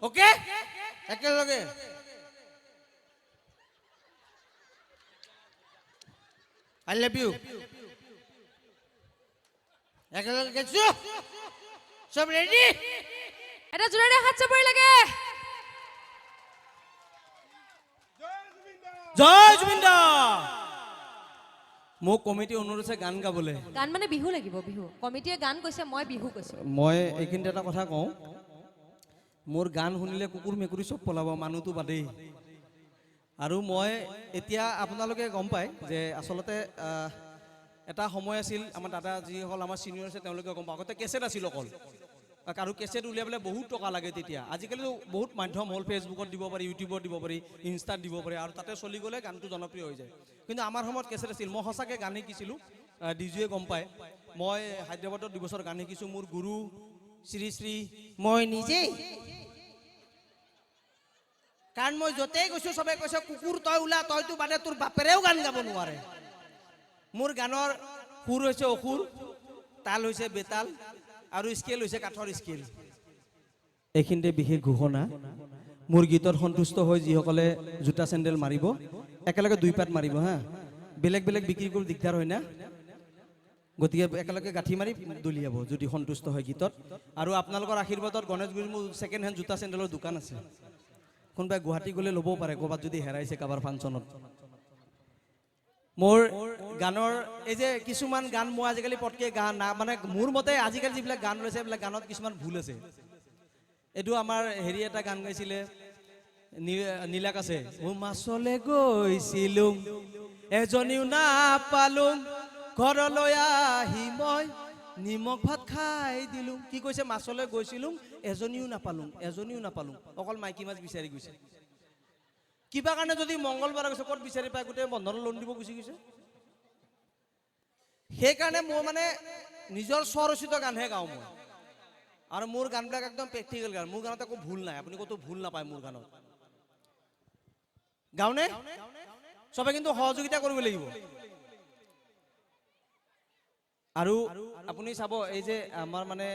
okay একেলগে I love you একেলগে গেছো সব ৰেডি এটা জোৰেৰে হাত চাপৰি লাগে জয় জুবিন দা মোক কমিটি অনুৰোধ আছে গান গাবলৈ গান মানে বিহু লাগিব বিহু কমিটিয়ে গান কৈছে মই বিহু কৈছো মই এইখিনিতে এটা কথা কওঁ মোৰ গান শুনিলে কুকুৰ মেকুৰী চব পলাব মানুহটো বাদেই আৰু মই এতিয়া আপোনালোকে গম পায় যে আচলতে এটা সময় আছিল আমাৰ দাদা যিসকল আমাৰ চিনিয়ৰ আছে তেওঁলোকে গম পায় আগতে কেছেট আছিল অকল আৰু কেছেট উলিয়াবলৈ বহুত টকা লাগে তেতিয়া আজিকালি বহুত মাধ্যম হ'ল ফেচবুকত দিব পাৰি ইউটিউবত দিব পাৰি ইনষ্টাত দিব পাৰি আৰু তাতে চলি গ'লে গানটো জনপ্ৰিয় হৈ যায় কিন্তু আমাৰ সময়ত কেছেট আছিল মই সঁচাকৈ গান শিকিছিলোঁ ডিজুৱে গম পায় মই হায়দৰাবাদত 2 বছৰ গান শিকিছোঁ মোৰ গুৰু শ্ৰী শ্ৰী মই নিজেই কাৰণ মই য'তেই গৈছোঁ চবে কৈছে কুকুৰ তই ওলা তইতো বাদে তোৰ বাপেৰেও গান গাব নোৱাৰে মোৰ গানৰ সুৰ হৈছে অসুৰ তাল হৈছে বেতাল আৰু স্কেল হৈছে কাঠৰ স্কেল এইখিনিতে বিশেষ ঘোষণা মোৰ গীতত সন্তুষ্ট হৈ যিসকলে জোতা চেণ্ডেল মাৰিব একেলগে 2 পাত মাৰিব হা বেলেগ বেলেগ বিক্ৰী কৰি দিগদাৰ হয় না গতিকে একেলগে গাঁঠি মাৰি দলিয়াব যদি সন্তুষ্ট হয় গীতত আৰু আপোনালোকৰ আশীৰ্বাদত গণেশগুৰিৰ মোৰ ছেকেণ্ড হেণ্ড জোতা চেণ্ডেলৰ দোকান আছে কোনোবাই গুৱাহাটী গ'লে ল'বও পাৰে ক'ৰবাত যদি হেৰাইছে কাৰোবাৰ ফাংচনত মোৰ গানৰ এই যে কিছুমান গান মই আজিকালি পটকে গান না মানে মোৰ মতে আজিকালি যিবিলাক গান ওলাইছে এইবিলাক গানত কিছুমান ভুল আছে এইটো আমাৰ হেৰি এটা গান গাইছিলে নীলাক আছে মাছলে গৈছিলোঁ এজনীও নাপালোঁ ঘৰলৈ আহি মই নিমখ ভাত খাই দিলোঁ কি কৈছে মাছলৈ গৈছিলোঁ এজনীও নাপালোঁ অকল মাইকী মাছ বিচাৰি গৈছে কিবা কাৰণে যদি মংগলবাৰ গৈছে ক'ত বিচাৰি পাই গোটেই বন্ধনৰ লোন দিব গুচি গৈছে সেইকাৰণে মই মানে নিজৰ স্বৰচিত গানহে গাওঁ মই আৰু মোৰ গানবিলাক একদম প্ৰেক্টিকেল গান মোৰ গানত একো ভুল নাই আপুনি ক'তো ভুল নাপায় মোৰ গানত গাওঁনে চবে কিন্তু সহযোগিতা কৰিব লাগিব আৰু আপুনি চাব এই যে আমাৰ মানে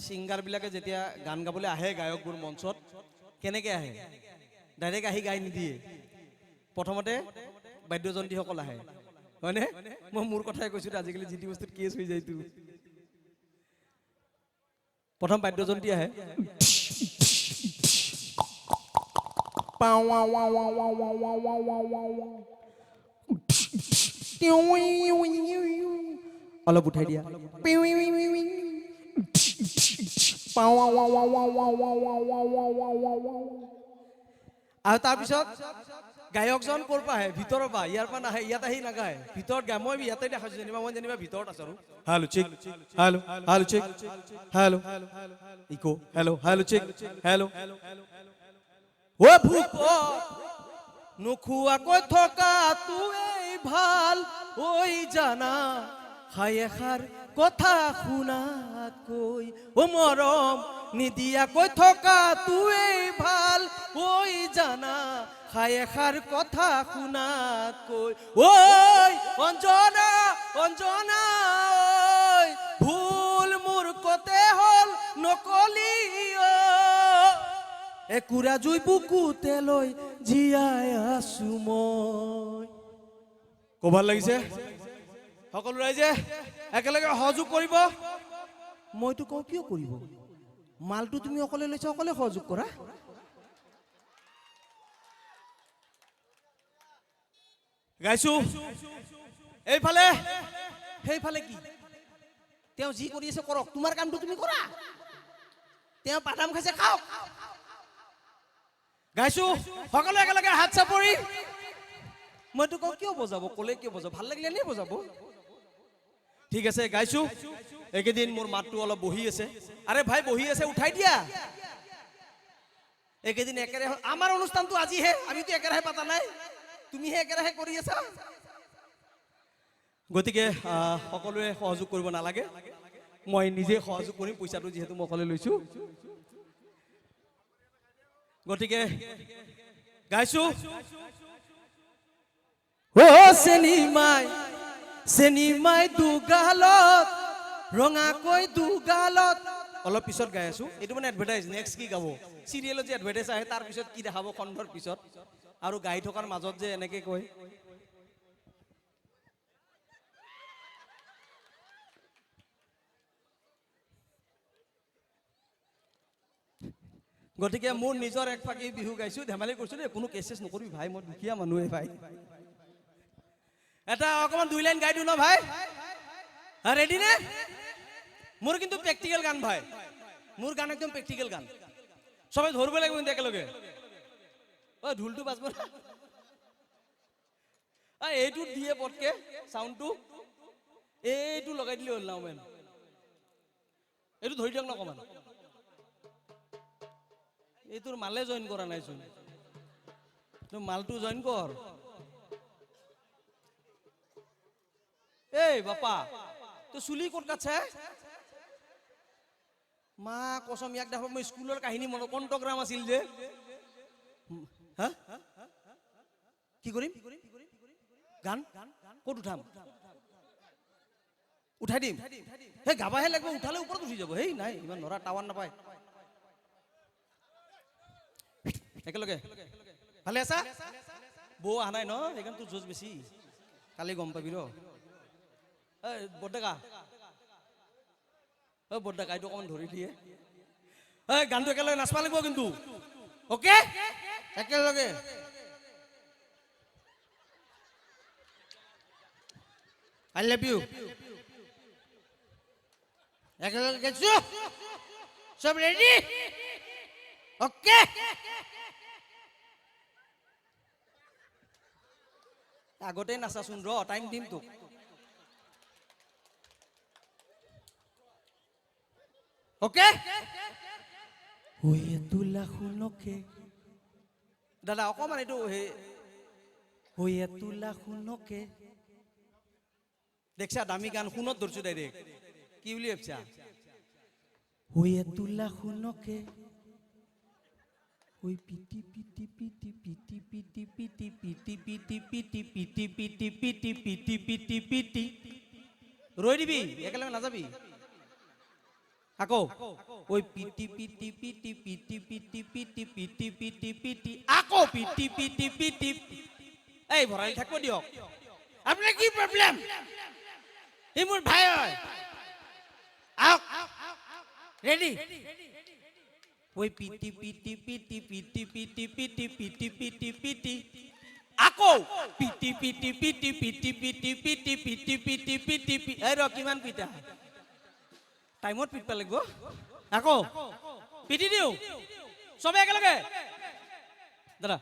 ছিংগাৰবিলাকে যেতিয়া গান গাবলৈ আহে গায়কবোৰ মঞ্চত কেনেকৈ আহে ডাইৰেক্ট আহি গাই নিদিয়ে প্ৰথমতে বাদ্যযন্ত্ৰীসকল আহে হয়নে মই মোৰ কথাই কৈছোঁ আজিকালি যি টি বস্তুত কেছ হৈ যায়তো প্ৰথম বাদ্যযন্ত্ৰী আহে অলপ উঠাই দিয়া আৰু তাৰপিছত গায়কজন ক'ৰ পৰা আহে ভিতৰৰ পৰা ইয়াৰ পৰা নাহে ইয়াত আহি নাগায় ভিতৰত গায় মই ইয়াতে দেখাইছোঁ যেনিবা ভিতৰত আছোঁ আৰু hello' check hello' check hello' echo hello' check hello' অ ভূপ নোখোৱাকৈ থকাটোৱেই ভাল ঐ জানা হাই এষাৰ কথা শুনাতকৈ অ মৰম নিদিয়াকৈ থকাটোৱেই ভাল ঐ জানা হাই এষাৰ কথা শুনাতকৈ ঐ অঞ্জনা অঞ্জনা ঐ ভুল মোৰ কতে হ'ল নকলি একুৰা জুই বুকুতে লৈ জীয়াই আছো মই ক'বাত লাগিছে সকলো ৰাইজে একেলগে সহযোগ কৰিব মইতো কওঁ কিয় কৰিব মালটো তুমি অকলে লৈছা অকলে সহযোগ কৰা গাইছো এইফালে সেইফালে কি তেওঁ যি কৰি আছে কৰক তোমাৰ কামটো তুমি কৰা তেওঁ বাদাম খাইছে খাওক গাইছো সকলো একেলগে হাত চাপৰি মইতো কওঁ কিয় বজাব ক'লে কিয় বজাব ভাল লাগিলে নে বজাব ঠিক আছে গাইছো এইকেইদিন মোৰ মাতটো অলপ বহি আছে আৰে ভাই বহি আছে উঠাই দিয়া এইকেইদিন একেৰাহে আমাৰ অনুষ্ঠানটো আজিহে আমিতো একেৰাহে পাতা নাই তুমিহে একেৰাহে কৰি আছা গতিকে সকলোৱে সহযোগ কৰিব নালাগে মই নিজে সহযোগ কৰিম পইচাটো যিহেতু মই অকলে লৈছো গতিকে গাইছো ও চেনিমাই দুগালত ৰঙাকৈ দুগালত অলপ পিছত গাই আছো এইটো মানে এডভাৰটাইজ নেক্সট কি গাব চিৰিয়েলত যে এডভাৰটাইজ আহে তাৰ পিছত কি দেখাব খণ্ডৰ পিছত আৰু গাই থকাৰ মাজত যে এনেকে কয় গতিকে মোৰ নিজৰ এক ফাকি বিহু গাইছো ধেমালি কৰিছো দেই কোনো কেচেছ নকৰিবি ভাই মই দুখীয়া মানুহে ভাই এটা অকমান দুই লাইন গাই দিওঁ ন ভাই ৰেডি নে মোৰ কিন্তু প্ৰেক্টিকেল গান ভাই মোৰ গান একদম প্ৰেক্টিকেল গান সবাই ধরবে লাগবে কিন্তু একেলগে ও ঢুলটো বাজব না এইটো দিয়ে পটকে সাউন্ডটো এইটো লগাই দিলে হল না মেন এইটো ধৰি দিয়ক না অকমান এইটোৰ মালে জয়েন কৰা নাই চোন তো মালটো জয়েন কৰ এই বাপা তো চুলি ক'ত কাটছে মা কসম ইয়াক দেখো মই স্কুলৰ কাহিনী মন কণ্ঠগ্ৰাম আছিল যে হা কি কৰিম গান ক'ত উঠাম উঠাই দিম হে গাবাহে লাগব উঠালে ওপৰত উঠি যাব হেই নাই ইমান নৰা টাৱাৰ নাপায় একেলগে ভালে আছা বৌ আহা নাই ন সেইকাৰণে তোৰ জোজ বেছি কালি গম পাবি ৰ বৰ্ডেকা বৰ্ডেকা এইটো অকমান ধৰি দিয়ে গানটো একেলগে নাচবা লাগিব কিন্তু অকে একেলগে আই লাভ ইউ একেলগে গেছো সব রেডি ওকে আগতে নাচাচোন ৰ টাইম দিম তোক ওকে হয়ে তুলা শুনকে দাদা অকমান এইটো হয়ে তুলা শুনকে দেখছা দামী গান শুনত ধরছো ডাইরেক্ট কি বলি ভাবছা হয়ে তুলা শুনকে ওই পিটি পিটি পিটি পিটি পিটি পিটি পিটি পিটি পিটি পিটি পিটি পিটি পিটি পিটি পিটি রই দিবি একেলগে নাযাবি আকৌ ওই পিটি পিটি পিটি পিটি পিটি পিটি পিটি পিটি পিটি আকৌ পিটি পিটি পিটি এই ভৰাই থাকব দিয়ক আপোনাৰ কি প্ৰবলেম এই মোৰ ভাই হয় আওক ৰেডি ওই পিটি পিটি পিটি পিটি পিটি পিটি পিটি পিটি পিটি আকৌ পিটি পিটি পিটি পিটি পিটি পিটি পিটি পিটি পিটি এই ৰ কিমান পিটা টাইমত পিটবা লাগিব আকৌ পিটি দিও সবে একেলগে দাদা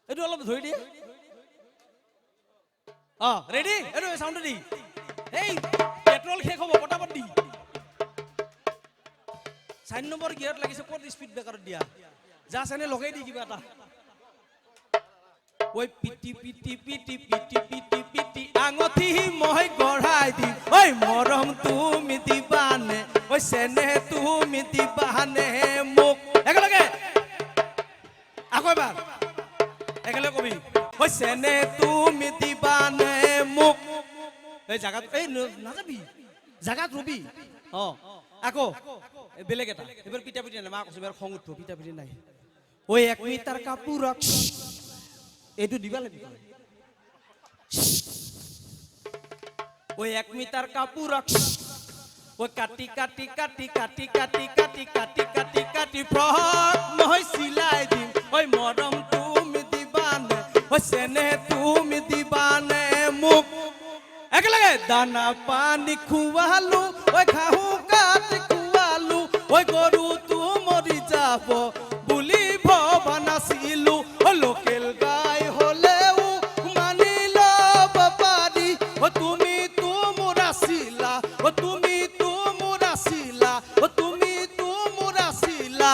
এইটো অলপ ধৰি দিয়ে ৰেডি এইটো সাউন্ড দি এই পেট্ৰোল শেষ হ'ব পটাপট দি 4 নম্বৰ গিয়াৰত লাগিছে ক'ত স্পিড ব্ৰেকাৰত দিয়া যা চানে লগাই দি কিবা এটা ওই পিটি পিটি পিটি পিটি পিটি পিটি আঙঠি মই গঢ়াই দি ওই মৰম তুমি দিবানে ওই চেনে তুমি দিবানে মোক একেলগে আকৌ এবাৰ একেলগে কবি ওই চেনে তুমি দিবানে মোক এই জাগাত এই নাযাবি জাগাত ৰবি আকৌ বেলেগ এটা এবাৰ পিটা পিটি নাই মা কৈছে এবাৰ খং উঠব পিটা পিটি নাই ওই 1 মিটাৰ কাপোৰ এইটো দিবা লাগিব ওই 1 মিটাৰ কাপোৰ ওই কাটি কাটি কাটি কাটি কাটি কাটি কাটি কাটি কাটি ফ্ৰক মই চিলাই দিম ওই মৰম তুমি দিবানে ওই চেনে তুমি দিবানে মোক একেলগে দানা পানী খুৱালো ওই ঘাঁহু কাট খুৱালো ওই গৰু তো মৰি যাব বুলি ভবা নাছিলো ওই লোকেল গাই হলেও মানি লব পাৰি ও তুমি তো মোৰ আছিলা ও তুমি তো মোৰ আছিলা ও তুমি তো মোৰ আছিলা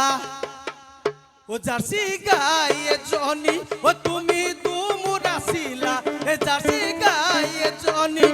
ও জাৰ্সি গাই এজনী ও তুমি তো মোৰ আছিলা এ জাৰ্সি গাই এজনী